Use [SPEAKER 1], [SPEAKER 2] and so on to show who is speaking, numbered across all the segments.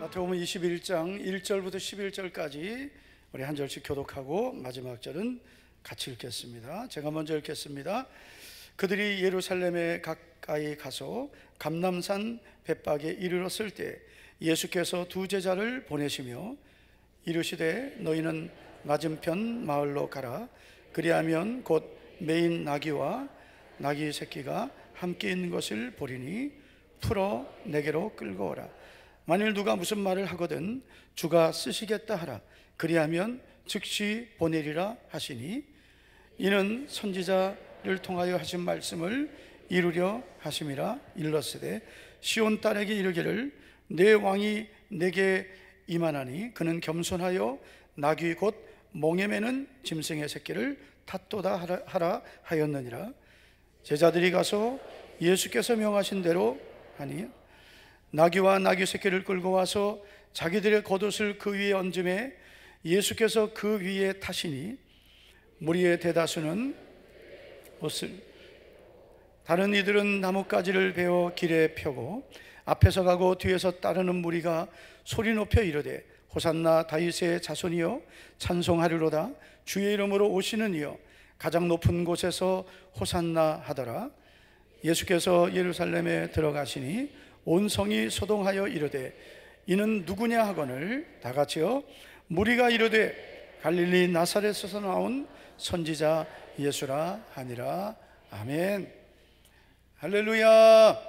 [SPEAKER 1] 마태복음 21장 1절부터 11절까지 우리 한 절씩 교독하고 마지막 절은 같이 읽겠습니다. 제가 먼저 읽겠습니다. 그들이 예루살렘에 가까이 가서 감람산 벳박에 이르렀을 때 예수께서 두 제자를 보내시며 이르시되 너희는 맞은편 마을로 가라. 그리하면 곧 매인 나귀와 나귀 새끼가 함께 있는 것을 보리니 풀어 내게로 끌고 오라. 만일 누가 무슨 말을 하거든 주가 쓰시겠다 하라. 그리하면 즉시 보내리라 하시니 이는 선지자를 통하여 하신 말씀을 이루려 하심이라. 일렀으되 시온 딸에게 이르기를 내 왕이 내게 임하나니 그는 겸손하여 나귀 곧 몽에 매는 짐승의 새끼를 탓도다 하라 하였느니라. 제자들이 가서 예수께서 명하신 대로 하니 나귀와 나귀 새끼를 끌고 와서 자기들의 겉옷을 그 위에 얹음에 예수께서 그 위에 타시니 무리의 대다수는 옷을, 다른 이들은 나뭇가지를 베어 길에 펴고 앞에서 가고 뒤에서 따르는 무리가 소리 높여 이르되 호산나 다윗의 자손이여 찬송하리로다. 주의 이름으로 오시는 이여 가장 높은 곳에서 호산나 하더라. 예수께서 예루살렘에 들어가시니 온 성이 소동하여 이르되 이는 누구냐 하거늘 다 같이요 무리가 이르되 갈릴리 나사렛에서 나온 선지자 예수라 하니라. 아멘. 할렐루야.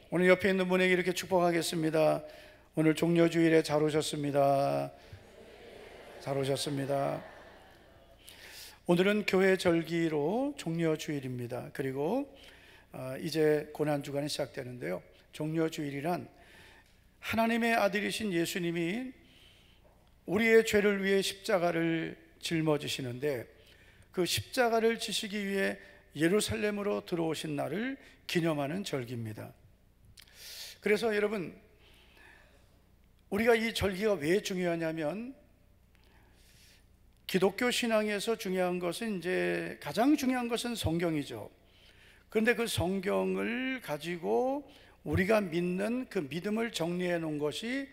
[SPEAKER 1] 오늘 옆에 있는 분에게 이렇게 축복하겠습니다. 오늘 종려주일에 잘 오셨습니다. 잘 오셨습니다. 오늘은 교회 절기로 종려주일입니다. 그리고 이제 고난주간이 시작되는데요, 종려주일이란 하나님의 아들이신 예수님이 우리의 죄를 위해 십자가를 짊어지시는데 그 십자가를 지시기 위해 예루살렘으로 들어오신 날을 기념하는 절기입니다. 그래서 여러분, 우리가 이 절기가 왜 중요하냐면 기독교 신앙에서 중요한 것은 이제 가장 중요한 것은 성경이죠. 그런데 그 성경을 가지고 우리가 믿는 그 믿음을 정리해 놓은 것이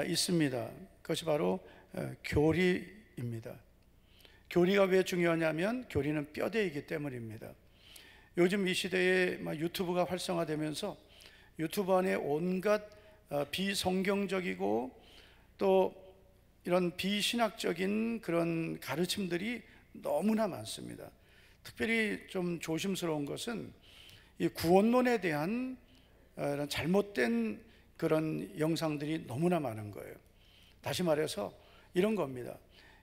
[SPEAKER 1] 있습니다. 그것이 바로 교리입니다. 교리가 왜 중요하냐면 교리는 뼈대이기 때문입니다. 요즘 이 시대에 유튜브가 활성화되면서 유튜브 안에 온갖 비성경적이고 또 이런 비신학적인 그런 가르침들이 너무나 많습니다. 특별히 좀 조심스러운 것은 이 구원론에 대한 이런 잘못된 그런 영상들이 너무나 많은 거예요. 다시 말해서 이런 겁니다.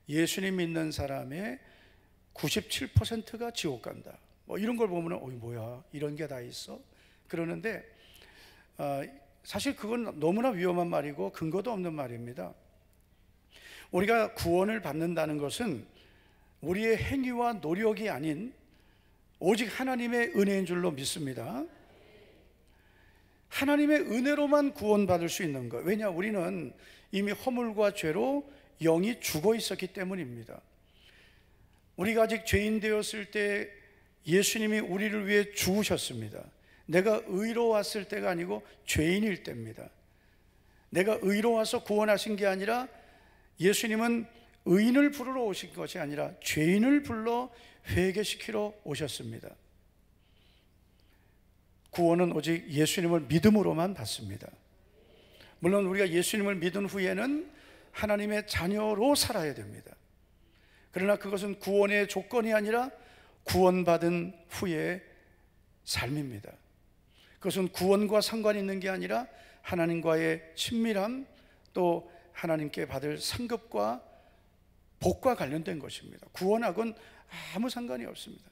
[SPEAKER 1] 예수님 믿는 사람의 97%가 지옥 간다, 뭐 이런 걸 보면 뭐야 이런 게 다 있어? 그러는데 사실 그건 너무나 위험한 말이고 근거도 없는 말입니다. 우리가 구원을 받는다는 것은 우리의 행위와 노력이 아닌 오직 하나님의 은혜인 줄로 믿습니다. 하나님의 은혜로만 구원받을 수 있는 거예요. 왜냐? 우리는 이미 허물과 죄로 영이 죽어 있었기 때문입니다. 우리가 아직 죄인 되었을 때 예수님이 우리를 위해 죽으셨습니다. 내가 의로웠을 때가 아니고 죄인일 때입니다. 내가 의로워서 구원하신 게 아니라 예수님은 의인을 부르러 오신 것이 아니라 죄인을 불러 회개시키러 오셨습니다. 구원은 오직 예수님을 믿음으로만 받습니다. 물론 우리가 예수님을 믿은 후에는 하나님의 자녀로 살아야 됩니다. 그러나 그것은 구원의 조건이 아니라 구원받은 후의 삶입니다. 그것은 구원과 상관이 있는 게 아니라 하나님과의 친밀함, 또 하나님께 받을 상급과 복과 관련된 것입니다. 구원하고는 아무 상관이 없습니다.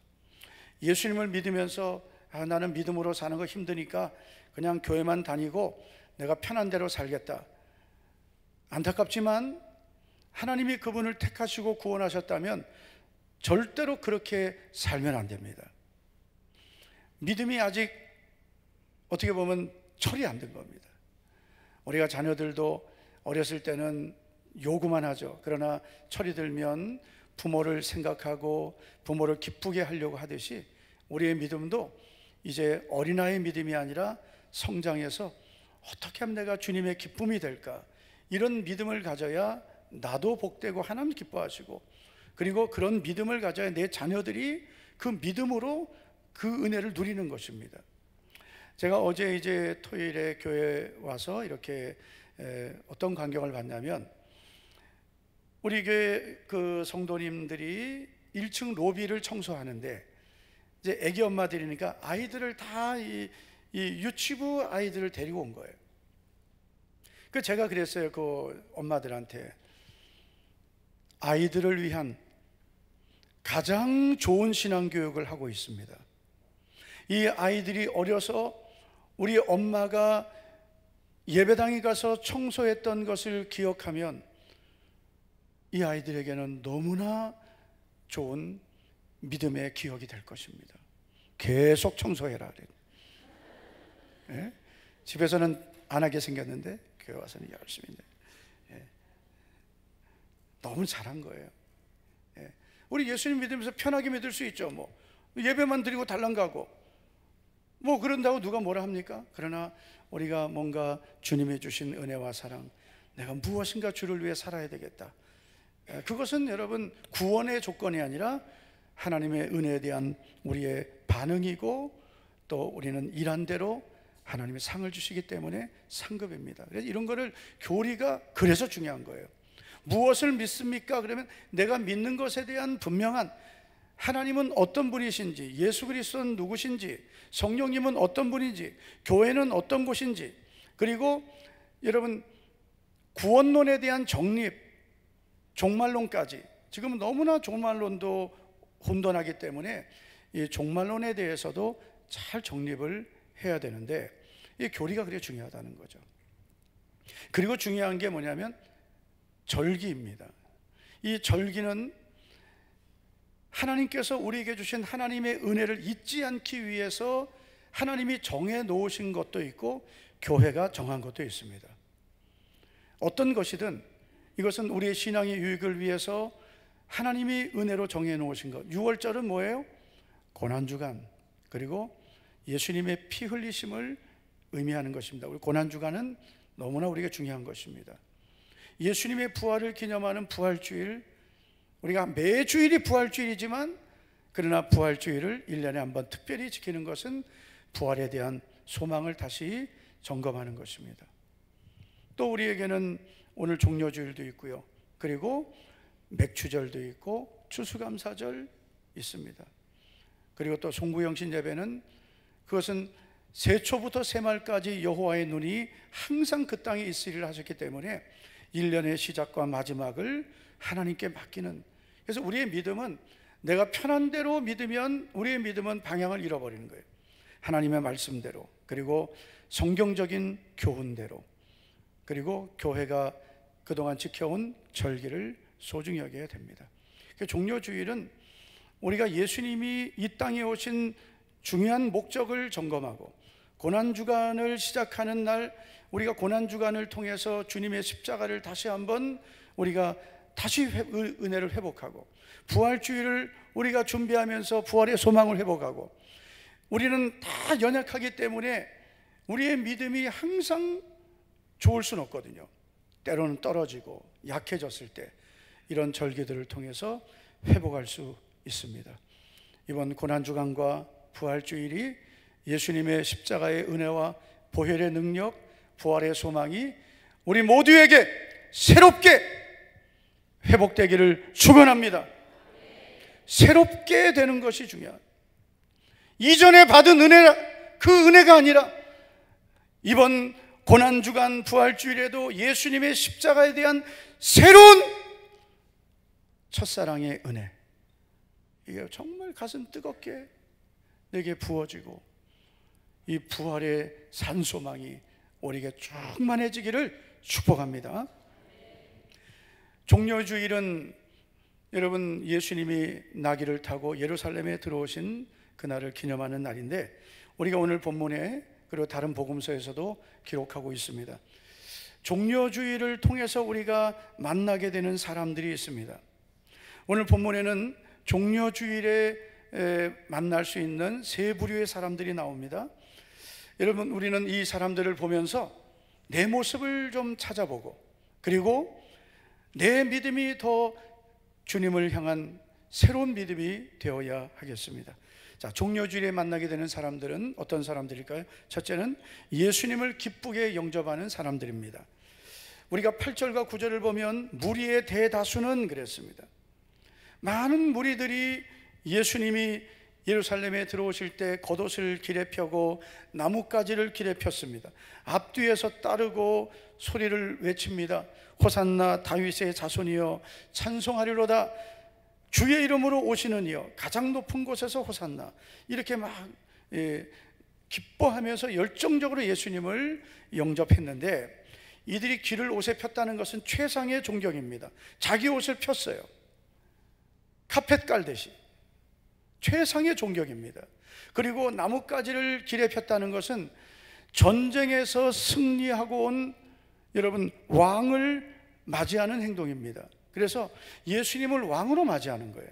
[SPEAKER 1] 예수님을 믿으면서 나는 믿음으로 사는 거 힘드니까 그냥 교회만 다니고 내가 편한 대로 살겠다. 안타깝지만 하나님이 그분을 택하시고 구원하셨다면 절대로 그렇게 살면 안 됩니다. 믿음이 아직 어떻게 보면 철이 안 든 겁니다. 우리가 자녀들도 어렸을 때는 요구만 하죠. 그러나 철이 들면 부모를 생각하고 부모를 기쁘게 하려고 하듯이 우리의 믿음도 이제 어린아이의 믿음이 아니라 성장해서 어떻게 하면 내가 주님의 기쁨이 될까? 이런 믿음을 가져야 나도 복되고 하나님 기뻐하시고, 그리고 그런 믿음을 가져야 내 자녀들이 그 믿음으로 그 은혜를 누리는 것입니다. 제가 어제 이제 토요일에 교회 와서 이렇게 어떤 광경을 봤냐면, 우리 교회 그 성도님들이 1층 로비를 청소하는데, 이제 애기 엄마들이니까 아이들을 다 이 유치부 아이들을 데리고 온 거예요. 그 제가 그랬어요. 그 엄마들한테, 아이들을 위한 가장 좋은 신앙교육을 하고 있습니다. 이 아이들이 어려서 우리 엄마가 예배당에 가서 청소했던 것을 기억하면 이 아이들에게는 너무나 좋은 믿음의 기억이 될 것입니다. 계속 청소해라 그래요. 예? 집에서는 안 하게 생겼는데 교회 와서는 열심히. 예. 너무 잘한 거예요. 예. 우리 예수님 믿으면서 편하게 믿을 수 있죠. 뭐 예배만 드리고 달랑 가고 뭐 그런다고 누가 뭐라 합니까? 그러나 우리가 뭔가 주님이 주신 은혜와 사랑, 내가 무엇인가 주를 위해 살아야 되겠다, 그것은 여러분 구원의 조건이 아니라 하나님의 은혜에 대한 우리의 반응이고, 또 우리는 일한 대로 하나님의 상을 주시기 때문에 상급입니다. 그래서 이런 거를 교리가 그래서 중요한 거예요. 무엇을 믿습니까? 그러면 내가 믿는 것에 대한 분명한, 하나님은 어떤 분이신지, 예수 그리스도는 누구신지, 성령님은 어떤 분인지, 교회는 어떤 곳인지, 그리고 여러분 구원론에 대한 정립, 종말론까지. 지금 너무나 종말론도 혼돈하기 때문에 이 종말론에 대해서도 잘 정립을 해야 되는데, 이 교리가 그렇게 중요하다는 거죠. 그리고 중요한 게 뭐냐면 절기입니다. 이 절기는 하나님께서 우리에게 주신 하나님의 은혜를 잊지 않기 위해서 하나님이 정해 놓으신 것도 있고 교회가 정한 것도 있습니다. 어떤 것이든 이것은 우리의 신앙의 유익을 위해서 하나님이 은혜로 정해 놓으신 것. 6월절은 뭐예요? 고난주간, 그리고 예수님의 피 흘리심을 의미하는 것입니다. 우리 고난주간은 너무나 우리에게 중요한 것입니다. 예수님의 부활을 기념하는 부활주일, 우리가 매주일이 부활주일이지만 그러나 부활주일을 1년에 한 번 특별히 지키는 것은 부활에 대한 소망을 다시 점검하는 것입니다. 또 우리에게는 오늘 종려주일도 있고요, 그리고 맥추절도 있고 추수감사절 있습니다. 그리고 또 송구영신 예배는, 그것은 세초부터 세말까지 여호와의 눈이 항상 그 땅에 있으리라 하셨기 때문에 1년의 시작과 마지막을 하나님께 맡기는. 그래서 우리의 믿음은 내가 편한 대로 믿으면 우리의 믿음은 방향을 잃어버리는 거예요. 하나님의 말씀대로, 그리고 성경적인 교훈대로, 그리고 교회가 그동안 지켜온 절기를 소중히 여겨야 됩니다. 종려주일은 우리가 예수님이 이 땅에 오신 중요한 목적을 점검하고, 고난주간을 시작하는 날 우리가 고난주간을 통해서 주님의 십자가를 다시 한번 우리가 다시 은혜를 회복하고, 부활주일을 우리가 준비하면서 부활의 소망을 회복하고, 우리는 다 연약하기 때문에 우리의 믿음이 항상 좋을 수는 없거든요. 때로는 떨어지고 약해졌을 때 이런 절기들을 통해서 회복할 수 있습니다. 이번 고난주간과 부활주일이 예수님의 십자가의 은혜와 보혈의 능력, 부활의 소망이 우리 모두에게 새롭게 회복되기를 축원합니다. 새롭게 되는 것이 중요합니다. 이전에 받은 은혜, 그 은혜가 아니라 이번 고난주간 부활주일에도 예수님의 십자가에 대한 새로운 첫사랑의 은혜, 이게 정말 가슴 뜨겁게 내게 부어지고 이 부활의 산소망이 우리에게 충만해지기를 축복합니다. 종려주일은 여러분 예수님이 나귀를 타고 예루살렘에 들어오신 그날을 기념하는 날인데, 우리가 오늘 본문에 그리고 다른 복음서에서도 기록하고 있습니다. 종려주일을 통해서 우리가 만나게 되는 사람들이 있습니다. 오늘 본문에는 종려주일에 만날 수 있는 세 부류의 사람들이 나옵니다. 여러분, 우리는 이 사람들을 보면서 내 모습을 좀 찾아보고, 그리고 내 믿음이 더 주님을 향한 새로운 믿음이 되어야 하겠습니다. 자, 종려주일에 만나게 되는 사람들은 어떤 사람들일까요? 첫째는 예수님을 기쁘게 영접하는 사람들입니다. 우리가 8절과 9절을 보면 무리의 대다수는 그랬습니다. 많은 무리들이 예수님이 예루살렘에 들어오실 때 겉옷을 길에 펴고 나뭇가지를 길에 폈습니다. 앞뒤에서 따르고 소리를 외칩니다. 호산나 다윗의 자손이여 찬송하리로다. 주의 이름으로 오시는 이여 가장 높은 곳에서 호산나. 이렇게 막 기뻐하면서 열정적으로 예수님을 영접했는데, 이들이 길을 옷에 폈다는 것은 최상의 존경입니다. 자기 옷을 폈어요. 카펫 깔듯이 최상의 존경입니다. 그리고 나뭇가지를 길에 폈다는 것은 전쟁에서 승리하고 온 여러분 왕을 맞이하는 행동입니다. 그래서 예수님을 왕으로 맞이하는 거예요.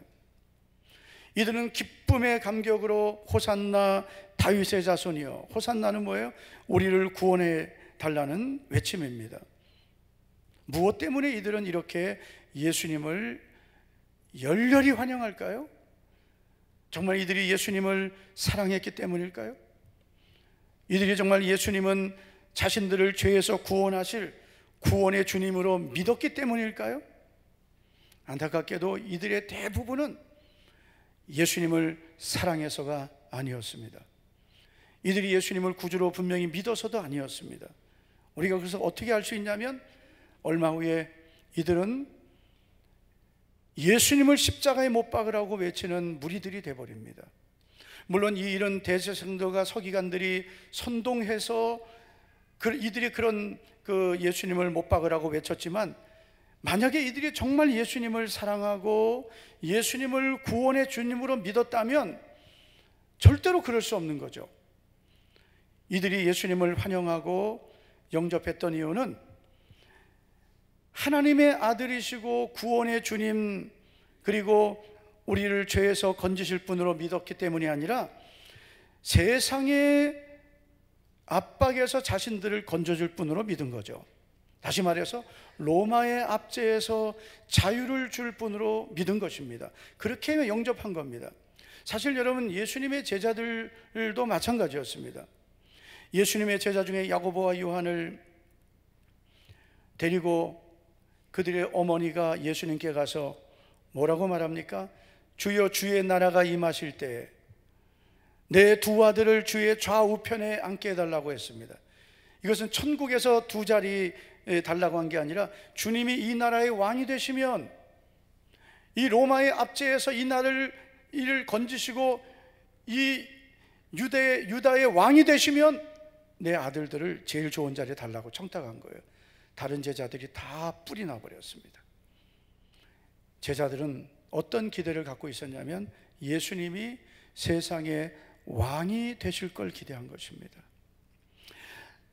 [SPEAKER 1] 이들은 기쁨의 감격으로 호산나 다윗의 자손이여. 호산나는 뭐예요? 우리를 구원해 달라는 외침입니다. 무엇 때문에 이들은 이렇게 예수님을 열렬히 환영할까요? 정말 이들이 예수님을 사랑했기 때문일까요? 이들이 정말 예수님은 자신들을 죄에서 구원하실 구원의 주님으로 믿었기 때문일까요? 안타깝게도 이들의 대부분은 예수님을 사랑해서가 아니었습니다. 이들이 예수님을 구주로 분명히 믿어서도 아니었습니다. 우리가 그래서 어떻게 알 수 있냐면, 얼마 후에 이들은 예수님을 십자가에 못 박으라고 외치는 무리들이 되어버립니다. 물론 이 일은 대제사장들과 서기관들이 선동해서 이들이 그런 예수님을 못 박으라고 외쳤지만, 만약에 이들이 정말 예수님을 사랑하고 예수님을 구원의 주님으로 믿었다면 절대로 그럴 수 없는 거죠. 이들이 예수님을 환영하고 영접했던 이유는 하나님의 아들이시고 구원의 주님, 그리고 우리를 죄에서 건지실 분으로 믿었기 때문이 아니라 세상의 압박에서 자신들을 건져줄 분으로 믿은 거죠. 다시 말해서 로마의 압제에서 자유를 줄 분으로 믿은 것입니다. 그렇게 영접한 겁니다. 사실 여러분, 예수님의 제자들도 마찬가지였습니다. 예수님의 제자 중에 야고보와 요한을 데리고 그들의 어머니가 예수님께 가서 뭐라고 말합니까? 주여, 주의 나라가 임하실 때 내 두 아들을 주의 좌우편에 앉게 해달라고 했습니다. 이것은 천국에서 두 자리 달라고 한 게 아니라, 주님이 이 나라의 왕이 되시면, 이 로마의 압제에서 이 나라를 건지시고 이 유다의 왕이 되시면 내 아들들을 제일 좋은 자리에 달라고 청탁한 거예요. 다른 제자들이 다 뿔이 나버렸습니다. 제자들은 어떤 기대를 갖고 있었냐면, 예수님이 세상의 왕이 되실 걸 기대한 것입니다.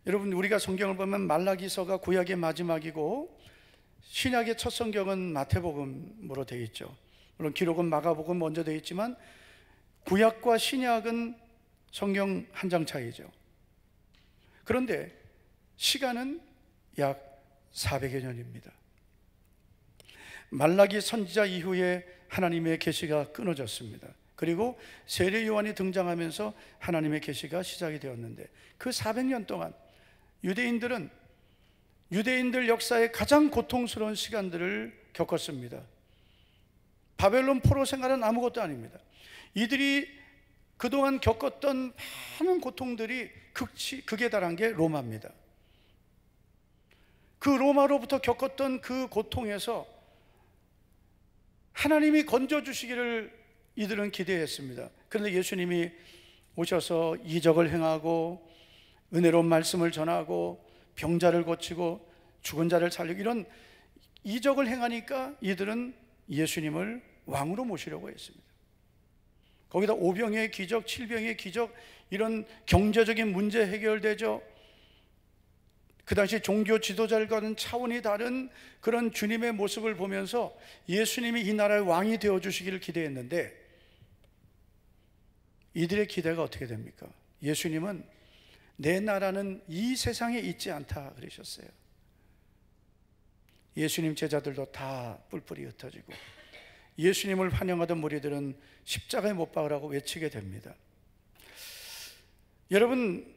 [SPEAKER 1] 여러분, 우리가 성경을 보면 말라기서가 구약의 마지막이고 신약의 첫 성경은 마태복음으로 되어 있죠. 물론 기록은 마가복음 먼저 되어 있지만 구약과 신약은 성경 한 장 차이죠. 그런데 시간은 약 400여 년입니다. 말라기 선지자 이후에 하나님의 계시가 끊어졌습니다. 그리고 세례 요한이 등장하면서 하나님의 계시가 시작이 되었는데, 그 400년 동안 유대인들 역사의 가장 고통스러운 시간들을 겪었습니다. 바벨론 포로 생활은 아무것도 아닙니다. 이들이 그동안 겪었던 많은 고통들이 극에 달한 게 로마입니다. 그 로마로부터 겪었던 그 고통에서 하나님이 건져주시기를 이들은 기대했습니다. 그런데 예수님이 오셔서 이적을 행하고 은혜로운 말씀을 전하고 병자를 고치고 죽은 자를 살리고 이런 이적을 행하니까 이들은 예수님을 왕으로 모시려고 했습니다. 거기다 오병의 기적, 칠병의 기적, 이런 경제적인 문제 해결되죠. 그 당시 종교 지도자들과는 차원이 다른 그런 주님의 모습을 보면서 예수님이 이 나라의 왕이 되어주시기를 기대했는데, 이들의 기대가 어떻게 됩니까? 예수님은 내 나라는 이 세상에 있지 않다 그러셨어요. 예수님 제자들도 다 뿔뿔이 흩어지고 예수님을 환영하던 무리들은 십자가에 못 박으라고 외치게 됩니다. 여러분,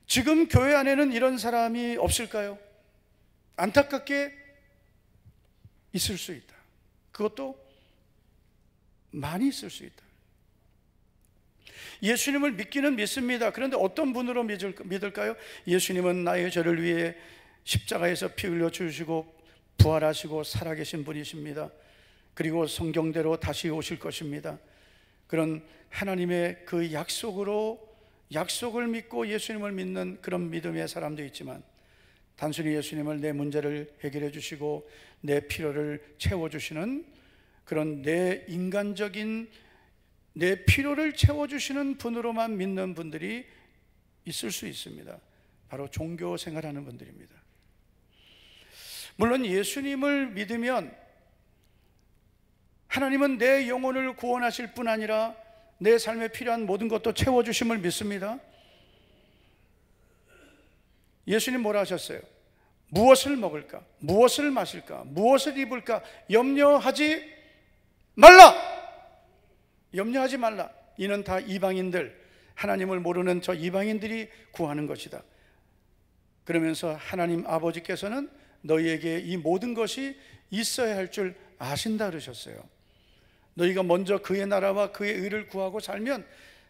[SPEAKER 1] 지금 교회 안에는 이런 사람이 없을까요? 안타깝게 있을 수 있다. 그것도 많이 있을 수 있다. 예수님을 믿기는 믿습니다. 그런데 어떤 분으로 믿을까요? 예수님은 나의 죄를 위해 십자가에서 피 흘려 주시고 부활하시고 살아계신 분이십니다. 그리고 성경대로 다시 오실 것입니다. 그런 하나님의 그 약속을 믿고 예수님을 믿는 그런 믿음의 사람도 있지만, 단순히 예수님을 내 문제를 해결해 주시고 내 필요를 채워주시는 그런 내 인간적인 내 필요를 채워주시는 분으로만 믿는 분들이 있을 수 있습니다. 바로 종교 생활하는 분들입니다. 물론 예수님을 믿으면 하나님은 내 영혼을 구원하실 뿐 아니라 내 삶에 필요한 모든 것도 채워주심을 믿습니다. 예수님 뭐라 하셨어요? 무엇을 먹을까? 무엇을 마실까? 무엇을 입을까? 염려하지 말라! 염려하지 말라. 이는 다 이방인들, 하나님을 모르는 저 이방인들이 구하는 것이다. 그러면서 하나님 아버지께서는 너희에게 이 모든 것이 있어야 할 줄 아신다 그러셨어요. 너희가 먼저 그의 나라와 그의 의를 구하고 살면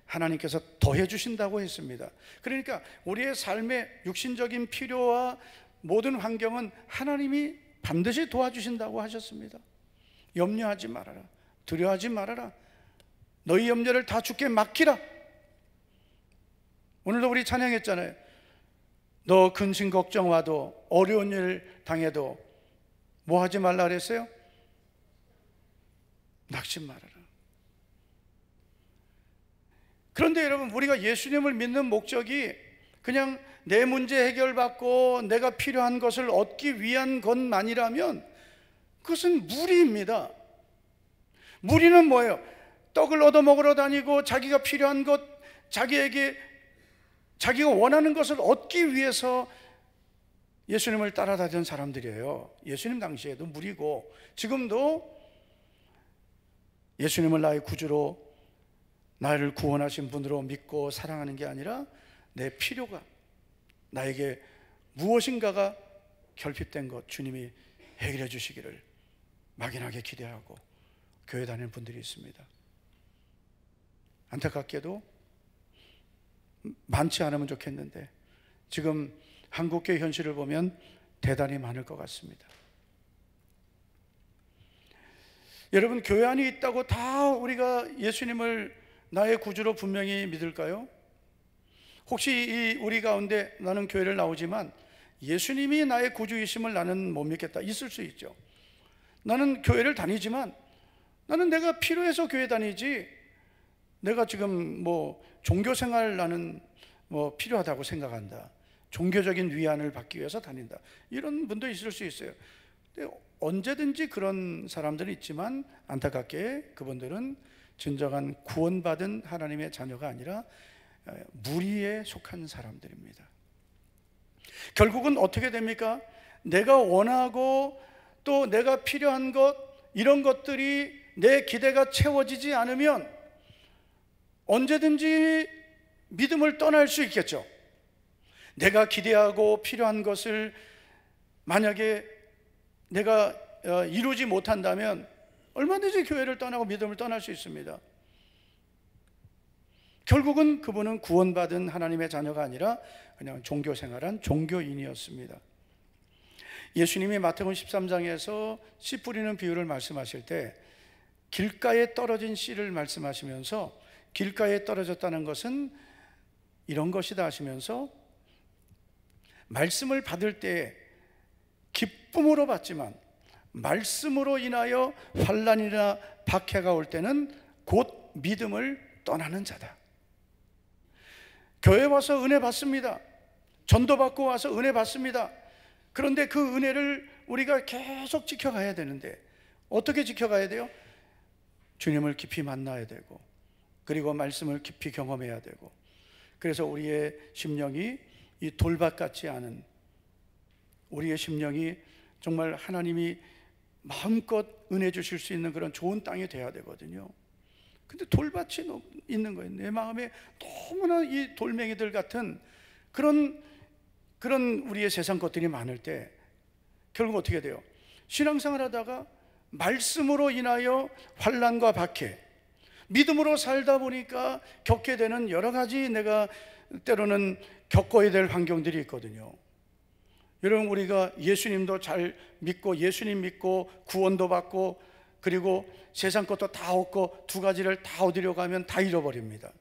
[SPEAKER 1] 하나님께서 더해 주신다고 했습니다. 그러니까 우리의 삶의 육신적인 필요와 모든 환경은 하나님이 반드시 도와주신다고 하셨습니다. 염려하지 말아라. 두려워하지 말아라. 너희 염려를 다 주께 맡기라. 오늘도 우리 찬양했잖아요. 너 근심 걱정 와도 어려운 일 당해도 뭐 하지 말라 그랬어요? 낙심 말아라. 그런데 여러분, 우리가 예수님을 믿는 목적이 그냥 내 문제 해결받고 내가 필요한 것을 얻기 위한 것만이라면 그것은 무리입니다. 무리는 뭐예요? 떡을 얻어 먹으러 다니고 자기가 필요한 것, 자기가 원하는 것을 얻기 위해서 예수님을 따라다니는 사람들이에요. 예수님 당시에도 무리고 지금도 예수님을 나의 구주로, 나를 구원하신 분으로 믿고 사랑하는 게 아니라 내 필요가, 나에게 무엇인가가 결핍된 것 주님이 해결해 주시기를 막연하게 기대하고 교회 다니는 분들이 있습니다. 안타깝게도 많지 않으면 좋겠는데 지금 한국교회 현실을 보면 대단히 많을 것 같습니다. 여러분, 교회 안에 있다고 다 우리가 예수님을 나의 구주로 분명히 믿을까요? 혹시 우리 가운데 나는 교회를 나오지만 예수님이 나의 구주이심을 나는 못 믿겠다, 있을 수 있죠. 나는 교회를 다니지만 나는 내가 필요해서 교회 다니지, 내가 지금 뭐 종교생활 나는 뭐 필요하다고 생각한다, 종교적인 위안을 받기 위해서 다닌다, 이런 분도 있을 수 있어요. 근데 언제든지 그런 사람들은 있지만 안타깝게 그분들은 진정한 구원받은 하나님의 자녀가 아니라 무리에 속한 사람들입니다. 결국은 어떻게 됩니까? 내가 원하고 또 내가 필요한 것, 이런 것들이 내 기대가 채워지지 않으면 언제든지 믿음을 떠날 수 있겠죠. 내가 기대하고 필요한 것을 만약에 내가 이루지 못한다면 얼마든지 교회를 떠나고 믿음을 떠날 수 있습니다. 결국은 그분은 구원받은 하나님의 자녀가 아니라 그냥 종교생활한 종교인이었습니다. 예수님이 마태복음 13장에서 씨 뿌리는 비유를 말씀하실 때 길가에 떨어진 씨를 말씀하시면서 길가에 떨어졌다는 것은 이런 것이다 하시면서 말씀을 받을 때 기쁨으로 받지만 말씀으로 인하여 환난이나 박해가 올 때는 곧 믿음을 떠나는 자다. 교회 와서 은혜 받습니다. 전도 받고 와서 은혜 받습니다. 그런데 그 은혜를 우리가 계속 지켜가야 되는데 어떻게 지켜가야 돼요? 주님을 깊이 만나야 되고, 그리고 말씀을 깊이 경험해야 되고, 그래서 우리의 심령이 이 돌밭 같지 않은, 우리의 심령이 정말 하나님이 마음껏 은혜 주실 수 있는 그런 좋은 땅이 돼야 되거든요. 근데 돌밭이 있는 거예요. 내 마음에 너무나 이 돌멩이들 같은 그런 우리의 세상 것들이 많을 때 결국 어떻게 돼요? 신앙생활 하다가 말씀으로 인하여 환난과 박해, 믿음으로 살다 보니까 겪게 되는 여러 가지, 내가 때로는 겪어야 될 환경들이 있거든요. 여러분, 우리가 예수님도 잘 믿고, 예수님 믿고 구원도 받고, 그리고 세상 것도 다 얻고 두 가지를 다 얻으려고 하면 다 잃어버립니다.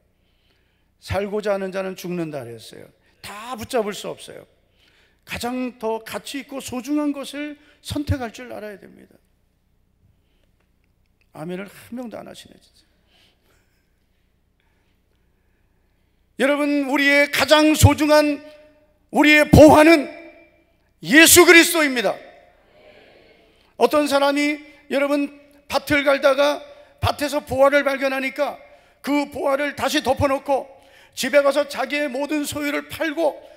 [SPEAKER 1] 살고자 하는 자는 죽는다 그랬어요. 다 붙잡을 수 없어요. 가장 더 가치 있고 소중한 것을 선택할 줄 알아야 됩니다. 아멘을 한 명도 안 하시네 진짜. 여러분, 우리의 가장 소중한 우리의 보화는 예수 그리스도입니다. 어떤 사람이 여러분 밭을 갈다가 밭에서 보화를 발견하니까 그 보화를 다시 덮어놓고 집에 가서 자기의 모든 소유를 팔고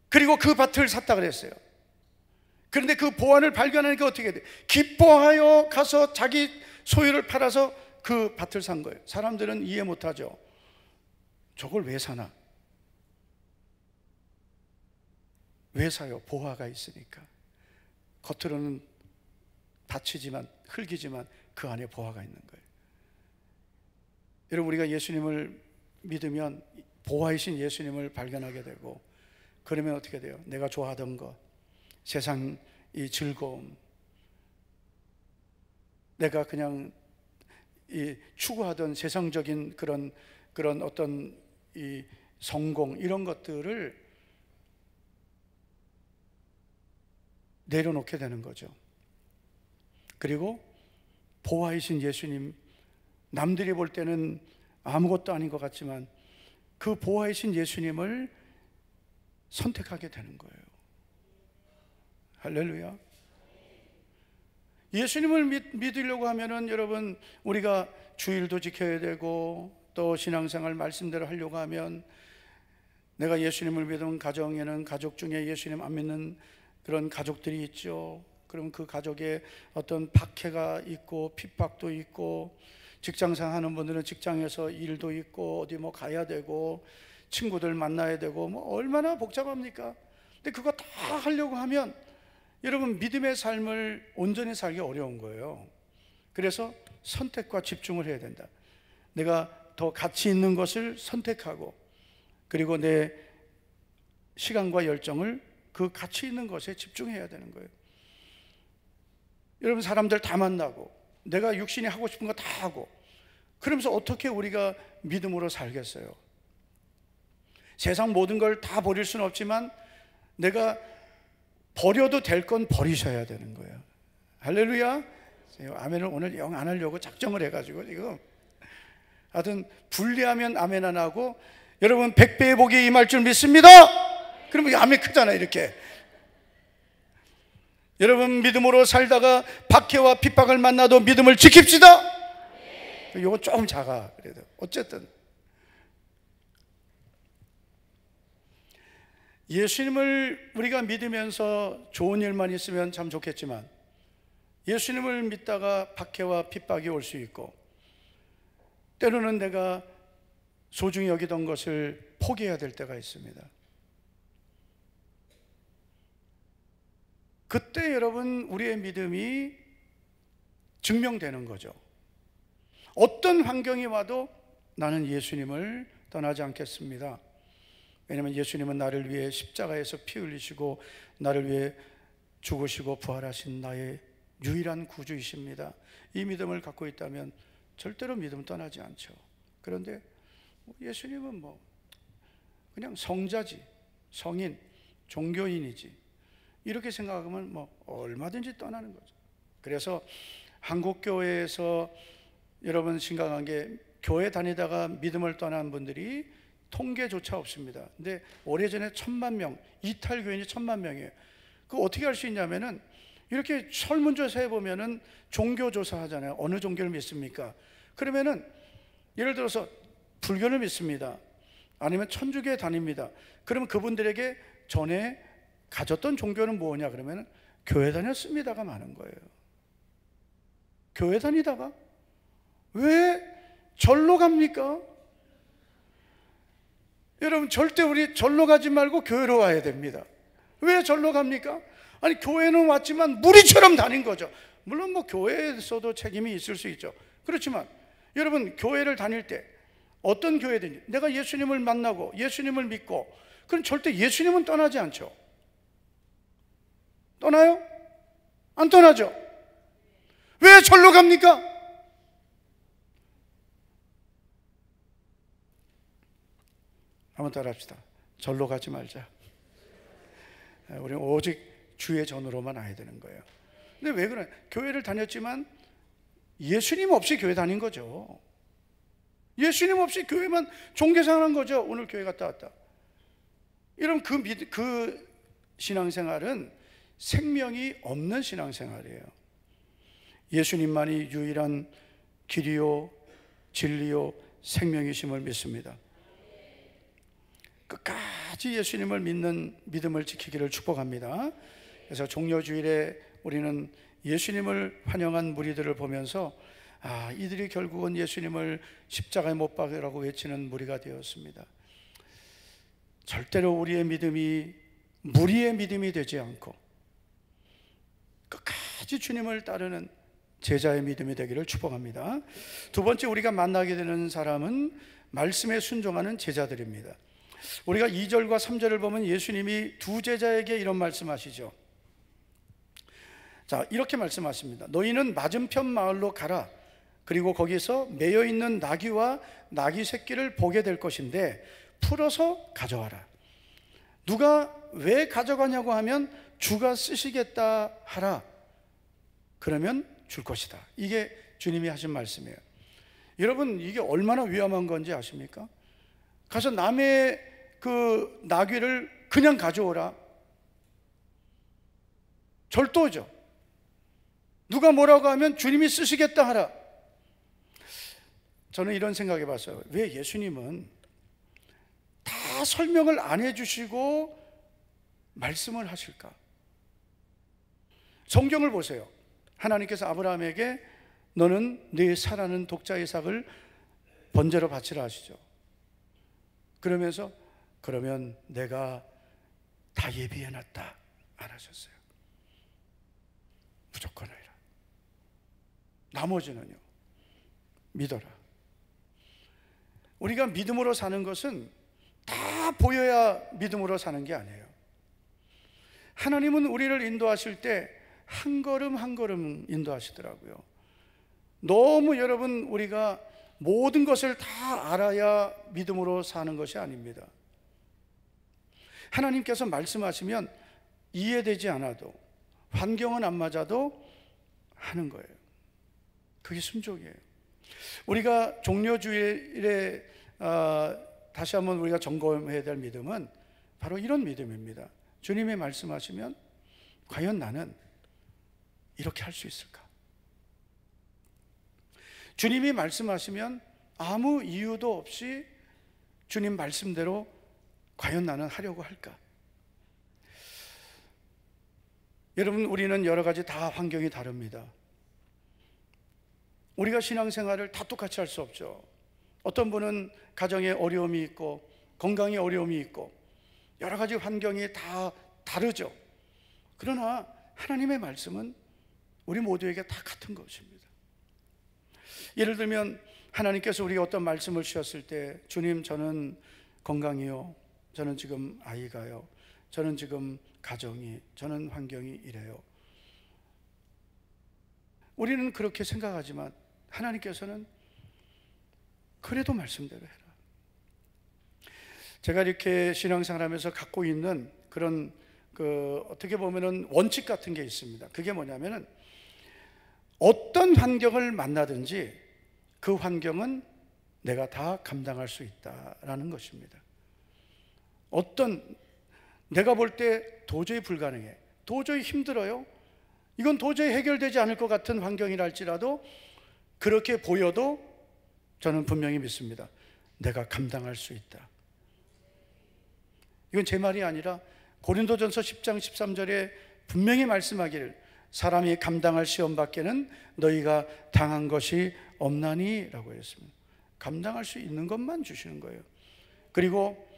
[SPEAKER 1] 그리고 그 밭을 샀다 그랬어요. 그런데 그 보화를 발견하니까 어떻게 돼? 기뻐하여 가서 자기 소유를 팔아서 그 밭을 산 거예요. 사람들은 이해 못하죠. 저걸 왜 사나? 왜 사요? 보화가 있으니까. 겉으로는 밭이지만, 흙이지만 그 안에 보화가 있는 거예요. 여러분, 우리가 예수님을 믿으면 보화이신 예수님을 발견하게 되고, 그러면 어떻게 돼요? 내가 좋아하던 것, 세상 이 즐거움, 내가 그냥 이 추구하던 세상적인 그런 어떤 이 성공, 이런 것들을 내려놓게 되는 거죠. 그리고 보화이신 예수님, 남들이 볼 때는 아무것도 아닌 것 같지만 그 보화이신 예수님을 선택하게 되는 거예요. 할렐루야. 예수님을 믿으려고 하면은 여러분, 우리가 주일도 지켜야 되고 또 신앙생활 말씀대로 하려고 하면, 내가 예수님을 믿은 가정에는 가족 중에 예수님 안 믿는 그런 가족들이 있죠. 그럼 그 가족에 어떤 박해가 있고 핍박도 있고, 직장생활 하는 분들은 직장에서 일도 있고 어디 뭐 가야 되고 친구들 만나야 되고 뭐 얼마나 복잡합니까? 근데 그거 다 하려고 하면 여러분, 믿음의 삶을 온전히 살기 어려운 거예요. 그래서 선택과 집중을 해야 된다. 내가 더 가치 있는 것을 선택하고, 그리고 내 시간과 열정을 그 가치 있는 것에 집중해야 되는 거예요. 여러분, 사람들 다 만나고 내가 육신이 하고 싶은 거 다 하고, 그러면서 어떻게 우리가 믿음으로 살겠어요? 세상 모든 걸 다 버릴 수는 없지만 내가 버려도 될 건 버리셔야 되는 거예요. 할렐루야. 아멘을 오늘 영 안 하려고 작정을 해가지고 지금 하여튼 분리하면 아멘 안 하고, 여러분 100배의 복이 임할 줄 믿습니다. 그러면 아멘 크잖아요 이렇게. 여러분, 믿음으로 살다가 박해와 핍박을 만나도 믿음을 지킵시다. 이거 조금 작아. 그래도 어쨌든 예수님을 우리가 믿으면서 좋은 일만 있으면 참 좋겠지만, 예수님을 믿다가 박해와 핍박이 올 수 있고, 때로는 내가 소중히 여기던 것을 포기해야 될 때가 있습니다. 그때 여러분, 우리의 믿음이 증명되는 거죠. 어떤 환경이 와도 나는 예수님을 떠나지 않겠습니다. 왜냐하면 예수님은 나를 위해 십자가에서 피 흘리시고 나를 위해 죽으시고 부활하신 나의 유일한 구주이십니다. 이 믿음을 갖고 있다면 절대로 믿음 떠나지 않죠. 그런데 예수님은 뭐 그냥 성자지, 성인, 종교인이지, 이렇게 생각하면 뭐 얼마든지 떠나는 거죠. 그래서 한국교회에서 여러분 심각한 게, 교회 다니다가 믿음을 떠난 분들이 통계조차 없습니다. 근데 오래전에 1000만 명, 이탈교인이 1000만 명이에요. 그거 어떻게 할 수 있냐면은, 이렇게 설문조사해 보면은 종교조사 하잖아요. 어느 종교를 믿습니까? 그러면은 예를 들어서 불교를 믿습니다. 아니면 천주교에 다닙니다. 그러면 그분들에게 전에 가졌던 종교는 뭐냐 그러면 교회 다녔습니다가 많은 거예요. 교회 다니다가 왜 절로 갑니까? 여러분, 절대 우리 절로 가지 말고 교회로 와야 됩니다. 왜 절로 갑니까? 아니, 교회는 왔지만 무리처럼 다닌 거죠. 물론 뭐 교회에서도 책임이 있을 수 있죠. 그렇지만 여러분, 교회를 다닐 때 어떤 교회든지 내가 예수님을 만나고 예수님을 믿고, 그럼 절대 예수님은 떠나지 않죠. 떠나요? 안 떠나죠. 왜 절로 갑니까? 한번 따라합시다. 절로 가지 말자. 우리는 오직 주의 전으로만 와야 되는 거예요. 근데 왜 그래? 교회를 다녔지만 예수님 없이 교회 다닌 거죠. 예수님 없이 교회만 종교생활한 거죠. 오늘 교회 갔다 왔다. 이런 그 신앙생활은 생명이 없는 신앙생활이에요. 예수님만이 유일한 길이요 진리요 생명이심을 믿습니다. 끝까지 예수님을 믿는 믿음을 지키기를 축복합니다. 그래서 종려주일에 우리는 예수님을 환영한 무리들을 보면서 이들이 결국은 예수님을 십자가에 못 박으라고 외치는 무리가 되었습니다. 절대로 우리의 믿음이 무리의 믿음이 되지 않고 끝까지 주님을 따르는 제자의 믿음이 되기를 축복합니다. 두 번째, 우리가 만나게 되는 사람은 말씀에 순종하는 제자들입니다. 우리가 2절과 3절을 보면 예수님이 두 제자에게 이런 말씀하시죠. 자, 이렇게 말씀하십니다. 너희는 맞은편 마을로 가라. 그리고 거기서 매여 있는 나귀와 나귀 새끼를 보게 될 것인데 풀어서 가져와라. 누가 왜 가져가냐고 하면 주가 쓰시겠다 하라. 그러면 줄 것이다. 이게 주님이 하신 말씀이에요. 여러분, 이게 얼마나 위험한 건지 아십니까? 가서 남의 그 나귀를 그냥 가져오라. 절도죠. 누가 뭐라고 하면 주님이 쓰시겠다 하라. 저는 이런 생각해 봤어요. 왜 예수님은 다 설명을 안 해주시고 말씀을 하실까? 성경을 보세요. 하나님께서 아브라함에게 너는 네 사랑하는 독자 이삭을 번제로 바치라 하시죠. 그러면서 그러면 내가 다 예비해놨다 안 하셨어요. 무조건 해라. 나머지는요, 믿어라. 우리가 믿음으로 사는 것은 다 보여야 믿음으로 사는 게 아니에요. 하나님은 우리를 인도하실 때 한 걸음 한 걸음 인도하시더라고요. 너무 여러분, 우리가 모든 것을 다 알아야 믿음으로 사는 것이 아닙니다. 하나님께서 말씀하시면 이해되지 않아도, 환경은 안 맞아도 하는 거예요. 그게 순종이에요. 우리가 종려주일에 다시 한번 우리가 점검해야 될 믿음은 바로 이런 믿음입니다. 주님이 말씀하시면 과연 나는 이렇게 할 수 있을까? 주님이 말씀하시면 아무 이유도 없이 주님 말씀대로 과연 나는 하려고 할까? 여러분, 우리는 여러 가지 다 환경이 다릅니다. 우리가 신앙생활을 다 똑같이 할 수 없죠. 어떤 분은 가정에 어려움이 있고 건강에 어려움이 있고 여러 가지 환경이 다 다르죠. 그러나 하나님의 말씀은 우리 모두에게 다 같은 것입니다. 예를 들면 하나님께서 우리가 어떤 말씀을 주셨을 때, 주님 저는 건강이요, 저는 지금 아이가요, 저는 지금 가정이, 저는 환경이 이래요. 우리는 그렇게 생각하지만 하나님께서는 그래도 말씀대로 해라. 제가 이렇게 신앙생활하면서 갖고 있는 그런 어떻게 보면은 원칙 같은 게 있습니다. 그게 뭐냐면은 어떤 환경을 만나든지 그 환경은 내가 다 감당할 수 있다라는 것입니다. 내가 볼 때 도저히 불가능해, 도저히 힘들어요, 이건 도저히 해결되지 않을 것 같은 환경이랄지라도 그렇게 보여도 저는 분명히 믿습니다. 내가 감당할 수 있다. 이건 제 말이 아니라 고린도전서 10장 13절에 분명히 말씀하기를 사람이 감당할 시험 밖에는 너희가 당한 것이 없나니 라고 했습니다. 감당할 수 있는 것만 주시는 거예요. 그리고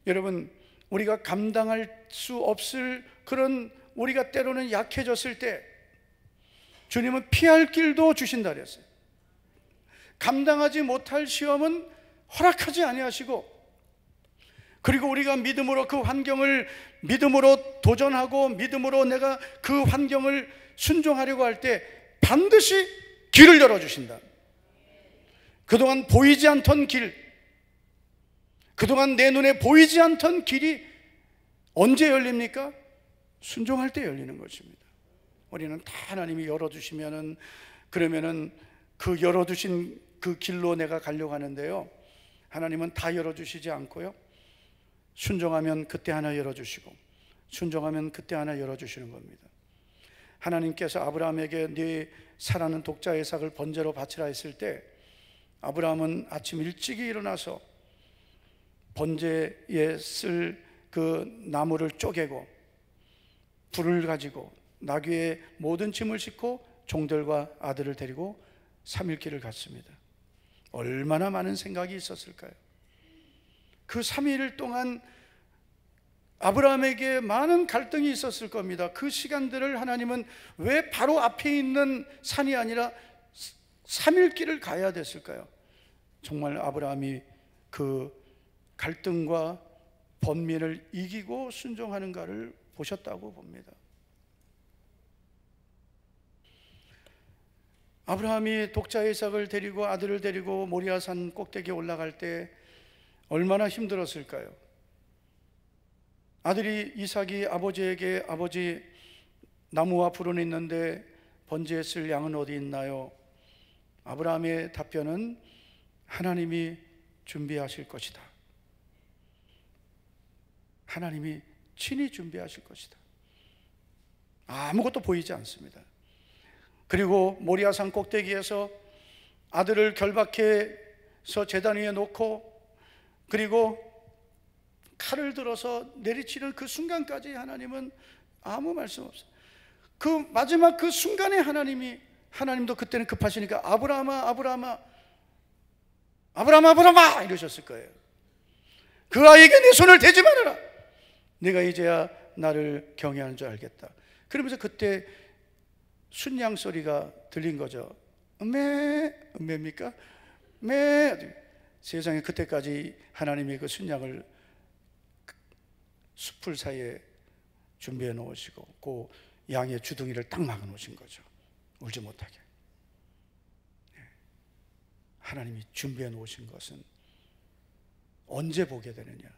[SPEAKER 1] 여러분, 우리가 감당할 수 없을 그런, 우리가 때로는 약해졌을 때 주님은 피할 길도 주신다 그랬어요. 감당하지 못할 시험은 허락하지 아니하시고, 그리고 우리가 믿음으로 그 환경을 믿음으로 도전하고 믿음으로 내가 그 환경을 순종하려고 할 때 반드시 길을 열어주신다. 그동안 보이지 않던 길, 그동안 내 눈에 보이지 않던 길이 언제 열립니까? 순종할 때 열리는 것입니다. 우리는 다 하나님이 열어주시면은, 그러면은 그 열어주신 그 길로 내가 가려고 하는데요, 하나님은 다 열어주시지 않고요, 순종하면 그때 하나 열어주시고 순종하면 그때 하나 열어주시는 겁니다. 하나님께서 아브라함에게 네 사랑하는 독자 이삭을 번제로 바치라 했을 때 아브라함은 아침 일찍이 일어나서 번제에 쓸 그 나무를 쪼개고 불을 가지고 나귀의 모든 짐을 싣고 종들과 아들을 데리고 3일 길을 갔습니다. 얼마나 많은 생각이 있었을까요? 그 3일 동안 아브라함에게 많은 갈등이 있었을 겁니다. 그 시간들을 하나님은 왜 바로 앞에 있는 산이 아니라 3일 길을 가야 됐을까요? 정말 아브라함이 그 갈등과 번민을 이기고 순종하는가를 보셨다고 봅니다. 아브라함이 독자 이삭을 데리고 아들을 데리고 모리아산 꼭대기에 올라갈 때 얼마나 힘들었을까요? 아들이 이삭이 아버지에게 아버지, 나무와 불은 있는데 번제에 쓸 양은 어디 있나요? 아브라함의 답변은 하나님이 준비하실 것이다. 하나님이 친히 준비하실 것이다. 아무것도 보이지 않습니다. 그리고 모리아산 꼭대기에서 아들을 결박해서 제단 위에 놓고 그리고 칼을 들어서 내리치는 그 순간까지 하나님은 아무 말씀 없어요. 그 마지막 그 순간에 하나님도 그때는 급하시니까 아브라함아 아브라함아 아브라함아 아브라함아 이러셨을 거예요. 그 아이에게 내 손을 대지 말아라. 내가 이제야 나를 경외하는 줄 알겠다. 그러면서 그때 순양 소리가 들린 거죠. 음매입니까? 세상에 그때까지 하나님이 그 순양을 숲풀 사이에 준비해 놓으시고 그 양의 주둥이를 딱 막아 놓으신 거죠. 울지 못하게. 하나님이 준비해 놓으신 것은 언제 보게 되느냐?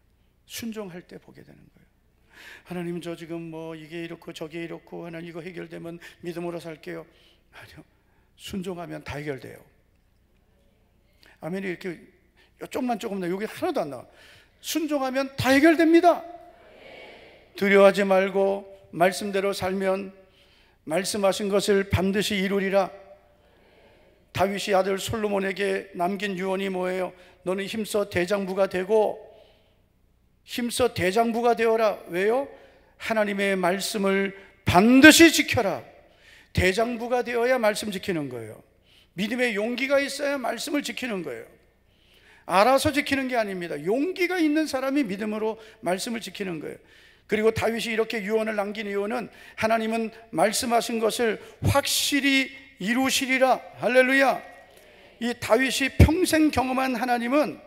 [SPEAKER 1] 순종할 때 보게 되는 거예요. 하나님, 저 지금 뭐 이게 이렇고 저게 이렇고, 하나님 이거 해결되면 믿음으로 살게요. 아니요, 순종하면 다 해결돼요. 아멘이 이렇게 조금만 나 여기 하나도 안 나와. 순종하면 다 해결됩니다. 두려워하지 말고 말씀대로 살면 말씀하신 것을 반드시 이루리라. 다윗이 아들 솔로몬에게 남긴 유언이 뭐예요? 너는 힘써 대장부가 되고 힘써 대장부가 되어라. 왜요? 하나님의 말씀을 반드시 지켜라. 대장부가 되어야 말씀 지키는 거예요. 믿음의 용기가 있어야 말씀을 지키는 거예요. 알아서 지키는 게 아닙니다. 용기가 있는 사람이 믿음으로 말씀을 지키는 거예요. 그리고 다윗이 이렇게 유언을 남긴 이유는 하나님은 말씀하신 것을 확실히 이루시리라. 할렐루야. 이 다윗이 평생 경험한 하나님은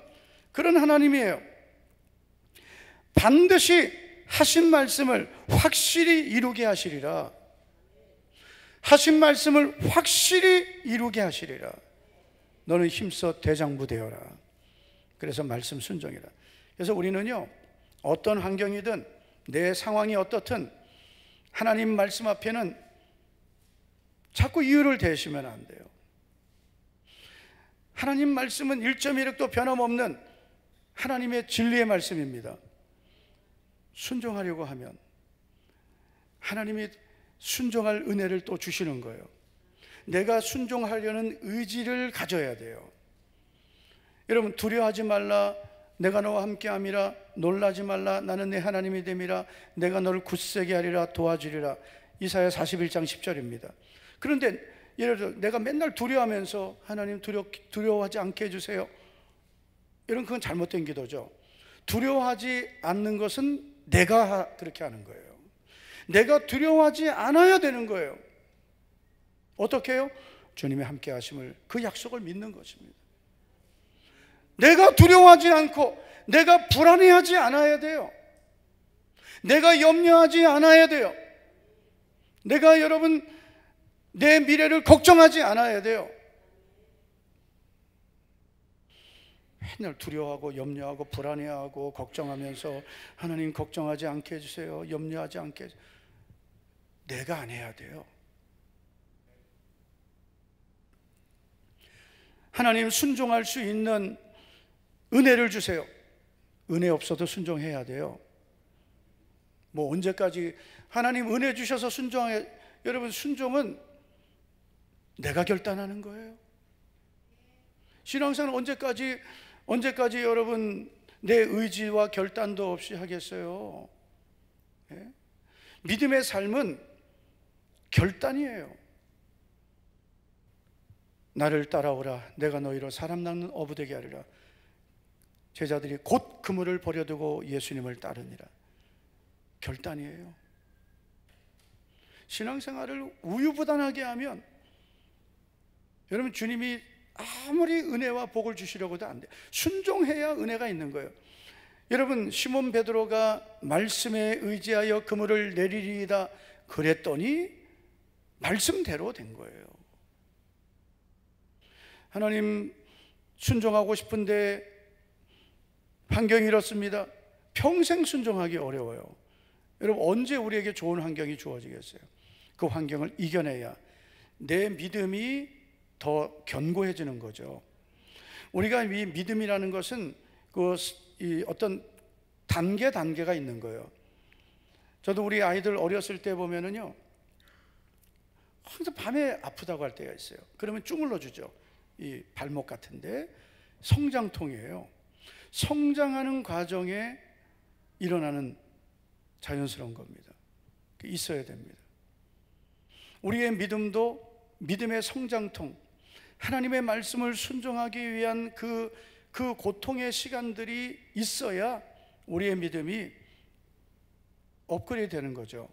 [SPEAKER 1] 그런 하나님이에요. 반드시 하신 말씀을 확실히 이루게 하시리라. 하신 말씀을 확실히 이루게 하시리라. 너는 힘써 대장부 되어라. 그래서 말씀 순종이라. 그래서 우리는요, 어떤 환경이든 내 상황이 어떻든 하나님 말씀 앞에는 자꾸 이유를 대시면 안 돼요. 하나님 말씀은 1.1획도 변함없는 하나님의 진리의 말씀입니다. 순종하려고 하면 하나님이 순종할 은혜를 또 주시는 거예요. 내가 순종하려는 의지를 가져야 돼요. 여러분, 두려워하지 말라, 내가 너와 함께함이라. 놀라지 말라. 나는 내 하나님이 됨이라. 내가 너를 굳세게 하리라. 도와주리라. 이사야 41장 10절입니다. 그런데 예를 들어 내가 맨날 두려워하면서 하나님 두려워하지 않게 해주세요, 이런 그건 잘못된 기도죠. 두려워하지 않는 것은 내가 그렇게 하는 거예요. 내가 두려워하지 않아야 되는 거예요. 어떻게 해요? 주님의 함께 하심을, 그 약속을 믿는 것입니다. 내가 두려워하지 않고 내가 불안해하지 않아야 돼요. 내가 염려하지 않아야 돼요. 내가 여러분 내 미래를 걱정하지 않아야 돼요. 맨날 두려워하고 염려하고 불안해하고 걱정하면서 하나님 걱정하지 않게 해주세요, 염려하지 않게 해주세요. 내가 안 해야 돼요. 하나님 순종할 수 있는 은혜를 주세요. 은혜 없어도 순종해야 돼요. 뭐 언제까지 하나님 은혜 주셔서 순종해? 여러분, 순종은 내가 결단하는 거예요. 신앙생활은 언제까지 여러분 내 의지와 결단도 없이 하겠어요? 예? 믿음의 삶은 결단이에요. 나를 따라오라. 내가 너희로 사람 낚는 어부 되게 하리라. 제자들이 곧 그물을 버려두고 예수님을 따르니라. 결단이에요. 신앙생활을 우유부단하게 하면 여러분, 주님이 아무리 은혜와 복을 주시려고도 안 돼요. 순종해야 은혜가 있는 거예요. 여러분, 시몬 베드로가 말씀에 의지하여 그물을 내리리이다 그랬더니 말씀대로 된 거예요. 하나님 순종하고 싶은데 환경이 이렇습니다. 평생 순종하기 어려워요. 여러분, 언제 우리에게 좋은 환경이 주어지겠어요? 그 환경을 이겨내야 내 믿음이 더 견고해지는 거죠. 우리가 이 믿음이라는 것은 어떤 단계가 있는 거예요. 저도 우리 아이들 어렸을 때 보면은요, 항상 밤에 아프다고 할 때가 있어요. 그러면 쭈물러 주죠. 이 발목 같은데 성장통이에요. 성장하는 과정에 일어나는 자연스러운 겁니다. 있어야 됩니다. 우리의 믿음도 믿음의 성장통, 하나님의 말씀을 순종하기 위한 그 고통의 시간들이 있어야 우리의 믿음이 업그레이드 되는 거죠.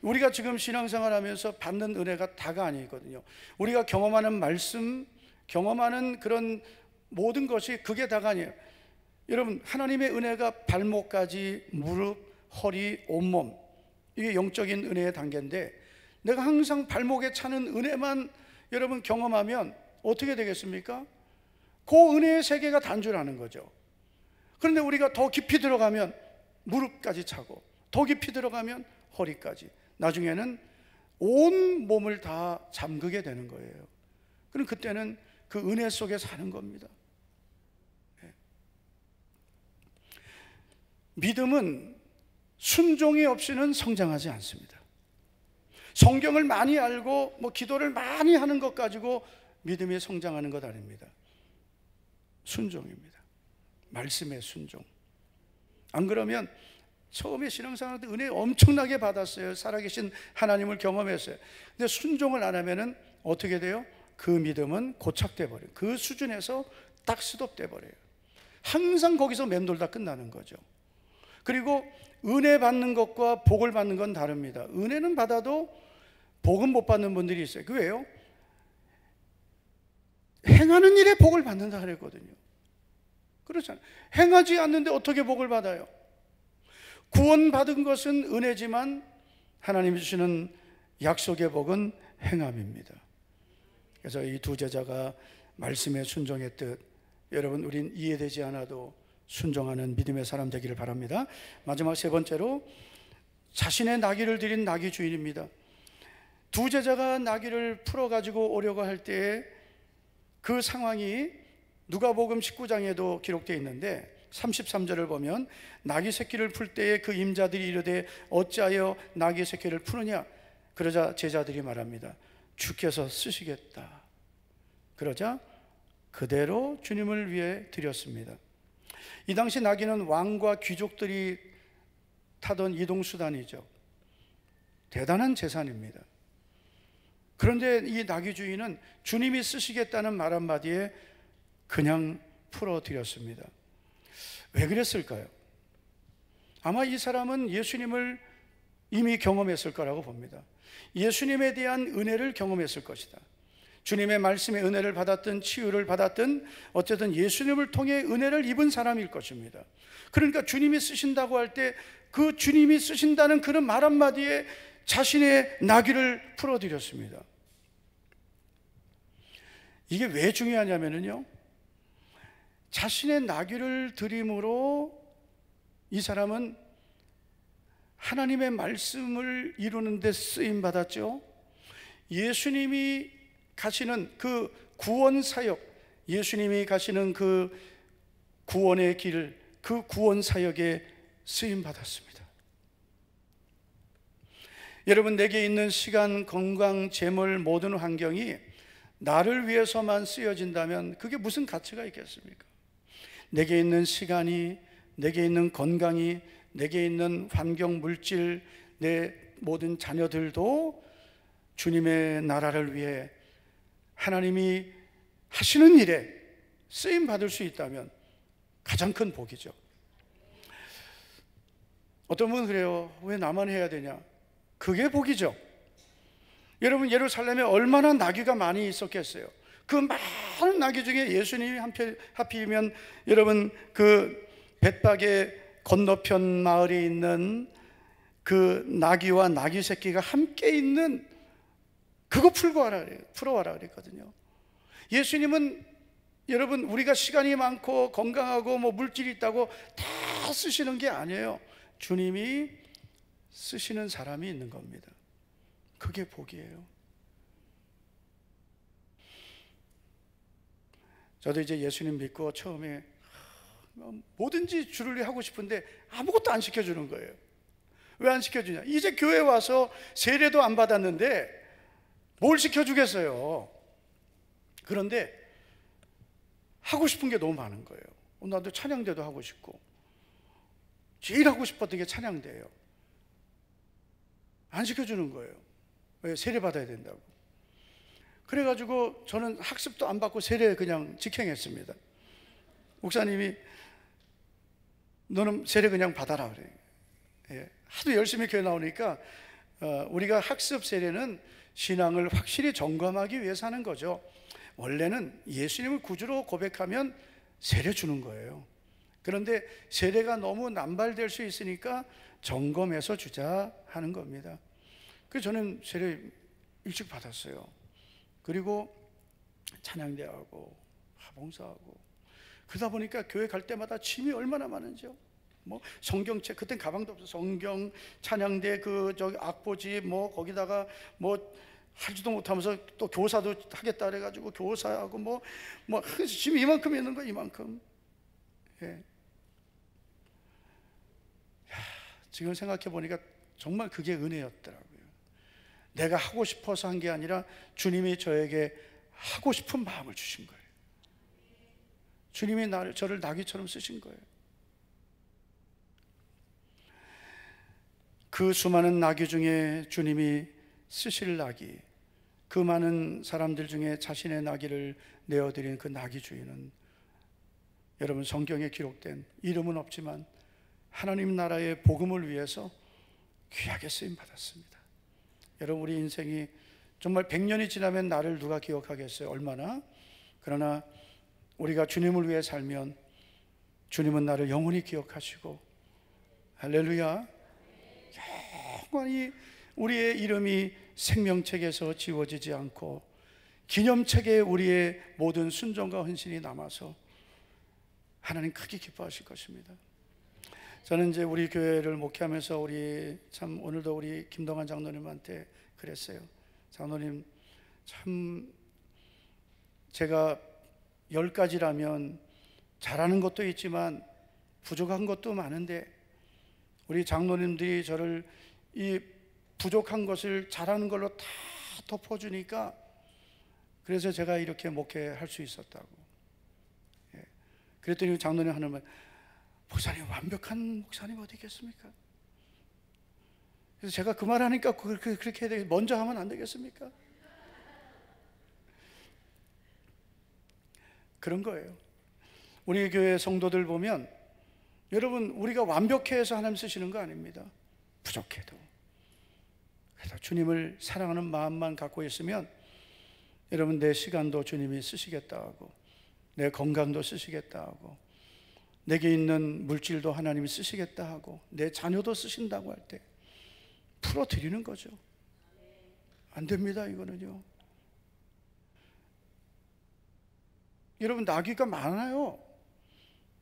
[SPEAKER 1] 우리가 지금 신앙생활 하면서 받는 은혜가 다가 아니거든요. 우리가 경험하는 말씀, 경험하는 그런 모든 것이 그게 다가 아니에요. 여러분, 하나님의 은혜가 발목까지, 무릎, 허리, 온몸, 이게 영적인 은혜의 단계인데, 내가 항상 발목에 차는 은혜만 여러분 경험하면 어떻게 되겠습니까? 그 은혜의 세계가 단절하는 거죠. 그런데 우리가 더 깊이 들어가면 무릎까지 차고, 더 깊이 들어가면 허리까지, 나중에는 온 몸을 다 잠그게 되는 거예요. 그럼 그때는 그 은혜 속에 사는 겁니다. 믿음은 순종이 없이는 성장하지 않습니다. 성경을 많이 알고 기도를 많이 하는 것 가지고 믿음이 성장하는 것 아닙니다. 순종입니다. 말씀의 순종. 안 그러면 처음에 신앙생활 때 은혜 엄청나게 받았어요. 살아계신 하나님을 경험했어요. 근데 순종을 안 하면은 어떻게 돼요? 그 믿음은 고착돼 버려요. 그 수준에서 딱 스톱돼 버려요. 항상 거기서 맴돌다 끝나는 거죠. 그리고 은혜 받는 것과 복을 받는 건 다릅니다. 은혜는 받아도 복은 못 받는 분들이 있어요. 그 왜요? 행하는 일에 복을 받는다 그랬거든요. 그렇잖아요. 행하지 않는데 어떻게 복을 받아요? 구원받은 것은 은혜지만 하나님이 주시는 약속의 복은 행함입니다. 그래서 이 두 제자가 말씀에 순종했듯 여러분, 우린 이해되지 않아도 순종하는 믿음의 사람 되기를 바랍니다. 마지막 세 번째로, 자신의 나귀를 드린 나귀 주인입니다. 두 제자가 나귀를 풀어가지고 오려고 할 때에 그 상황이 누가복음 19장에도 기록되어 있는데 33절을 보면, 나귀 새끼를 풀 때에 그 임자들이 이르되 어찌하여 나귀 새끼를 푸느냐? 그러자 제자들이 말합니다. 주께서 쓰시겠다. 그러자 그대로 주님을 위해 드렸습니다. 이 당시 나귀는 왕과 귀족들이 타던 이동수단이죠. 대단한 재산입니다. 그런데 이 나귀 주인은 주님이 쓰시겠다는 말 한마디에 그냥 풀어드렸습니다. 왜 그랬을까요? 아마 이 사람은 예수님을 이미 경험했을 거라고 봅니다. 예수님에 대한 은혜를 경험했을 것이다. 주님의 말씀의 은혜를 받았든 치유를 받았든 어쨌든 예수님을 통해 은혜를 입은 사람일 것입니다. 그러니까 주님이 쓰신다고 할 때 그 주님이 쓰신다는 그런 말 한마디에 자신의 나귀를 풀어드렸습니다. 이게 왜 중요하냐면요, 자신의 나귀를 드림으로 이 사람은 하나님의 말씀을 이루는 데 쓰임 받았죠. 예수님이 가시는 그 구원 사역, 예수님이 가시는 그 구원의 길, 그 구원 사역에 쓰임 받았습니다. 여러분, 내게 있는 시간, 건강, 재물, 모든 환경이 나를 위해서만 쓰여진다면 그게 무슨 가치가 있겠습니까? 내게 있는 시간이, 내게 있는 건강이, 내게 있는 환경, 물질, 내 모든 자녀들도 주님의 나라를 위해 하나님이 하시는 일에 쓰임 받을 수 있다면 가장 큰 복이죠. 어떤 분은 그래요. 왜 나만 해야 되냐? 그게 복이죠. 여러분, 예루살렘에 얼마나 나귀가 많이 있었겠어요. 그 많은 나귀 중에 예수님이 하필이면 여러분 그 벳박의 건너편 마을에 있는 그 나귀와 나귀 새끼가 함께 있는 그거 풀어와라 그랬거든요. 예수님은 여러분 우리가 시간이 많고 건강하고 뭐 물질이 있다고 다 쓰시는 게 아니에요. 주님이 쓰시는 사람이 있는 겁니다. 그게 복이에요. 저도 이제 예수님 믿고 처음에 뭐든지 주를 하고 싶은데 아무것도 안 시켜주는 거예요. 왜 안 시켜주냐? 이제 교회 와서 세례도 안 받았는데 뭘 시켜주겠어요. 그런데 하고 싶은 게 너무 많은 거예요. 나도 찬양대도 하고 싶고, 제일 하고 싶었던 게 찬양대예요. 안 시켜주는 거예요. 왜? 세례 받아야 된다고. 그래가지고 저는 학습도 안 받고 세례 그냥 직행했습니다. 목사님이 너는 세례 그냥 받아라 그래. 예. 하도 열심히 교회 나오니까 우리가 학습 세례는 신앙을 확실히 점검하기 위해서 하는 거죠. 원래는 예수님을 구주로 고백하면 세례 주는 거예요. 그런데 세례가 너무 남발될 수 있으니까 점검해서 주자 하는 겁니다. 그래서 저는 세례 일찍 받았어요. 그리고 찬양대하고 봉사하고 그러다 보니까 교회 갈 때마다 짐이 얼마나 많은지요. 뭐 성경책, 그땐 가방도 없어. 성경, 찬양대, 저기 악보지, 뭐 거기다가 뭐 하지도 못하면서 또 교사도 하겠다 그래가지고 교사하고 뭐 짐 이만큼 있는 거 이만큼. 예. 지금 생각해 보니까 정말 그게 은혜였더라고요. 내가 하고 싶어서 한 게 아니라 주님이 저에게 하고 싶은 마음을 주신 거예요. 주님이 저를 나귀처럼 쓰신 거예요. 그 수많은 나귀 중에 주님이 쓰실 나귀, 그 많은 사람들 중에 자신의 나귀를 내어드린 그 나귀 주인은 여러분 성경에 기록된 이름은 없지만 하나님 나라의 복음을 위해서 귀하게 쓰임 받았습니다. 여러분 우리 인생이 정말 100년이 지나면 나를 누가 기억하겠어요? 얼마나? 그러나 우리가 주님을 위해 살면 주님은 나를 영원히 기억하시고, 할렐루야, 영원히 우리의 이름이 생명책에서 지워지지 않고 기념책에 우리의 모든 순종과 헌신이 남아서 하나님 크게 기뻐하실 것입니다. 저는 이제 우리 교회를 목회하면서 오늘도 우리 김동환 장로님한테 그랬어요. 장로님, 참 제가 10가지라면 잘하는 것도 있지만 부족한 것도 많은데 우리 장로님들이 저를 이 부족한 것을 잘하는 걸로 다 덮어주니까 그래서 제가 이렇게 목회할 수 있었다고. 예. 그랬더니 장로님 하는 말, 목사님, 완벽한 목사님 어디 있겠습니까? 그래서 제가 그 말 하니까 그렇게 해야 되겠, 먼저 하면 안 되겠습니까? 그런 거예요. 우리 교회 성도들 보면, 여러분, 우리가 완벽해서 하나님 쓰시는 거 아닙니다. 부족해도. 그래서 주님을 사랑하는 마음만 갖고 있으면, 여러분, 내 시간도 주님이 쓰시겠다 하고, 내 건강도 쓰시겠다 하고, 내게 있는 물질도 하나님이 쓰시겠다 하고, 내 자녀도 쓰신다고 할 때 풀어드리는 거죠. 안 됩니다, 이거는요. 여러분, 나귀가 많아요.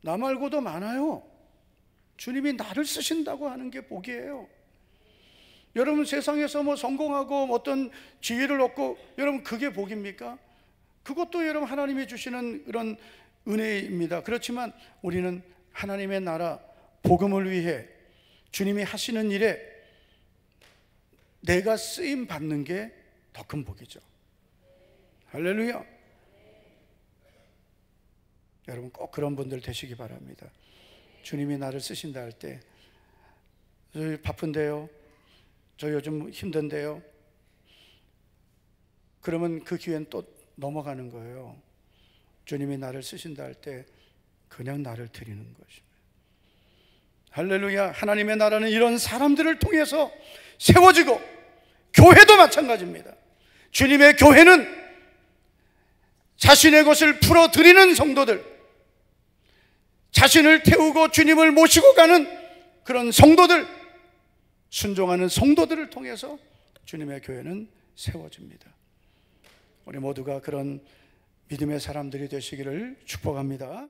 [SPEAKER 1] 나 말고도 많아요. 주님이 나를 쓰신다고 하는 게 복이에요. 여러분, 세상에서 뭐 성공하고 어떤 지위를 얻고, 여러분, 그게 복입니까? 그것도 여러분 하나님이 주시는 그런 은혜입니다. 그렇지만 우리는 하나님의 나라, 복음을 위해 주님이 하시는 일에 내가 쓰임 받는 게 더 큰 복이죠. 할렐루야. 여러분, 꼭 그런 분들 되시기 바랍니다. 주님이 나를 쓰신다 할 때, 저 바쁜데요, 저 요즘 힘든데요, 그러면 그 기회는 또 넘어가는 거예요. 주님이 나를 쓰신다 할 때 그냥 나를 드리는 것입니다. 할렐루야. 하나님의 나라는 이런 사람들을 통해서 세워지고, 교회도 마찬가지입니다. 주님의 교회는 자신의 것을 풀어드리는 성도들, 자신을 태우고 주님을 모시고 가는 그런 성도들, 순종하는 성도들을 통해서 주님의 교회는 세워집니다. 우리 모두가 그런 믿음의 사람들이 되시기를 축복합니다.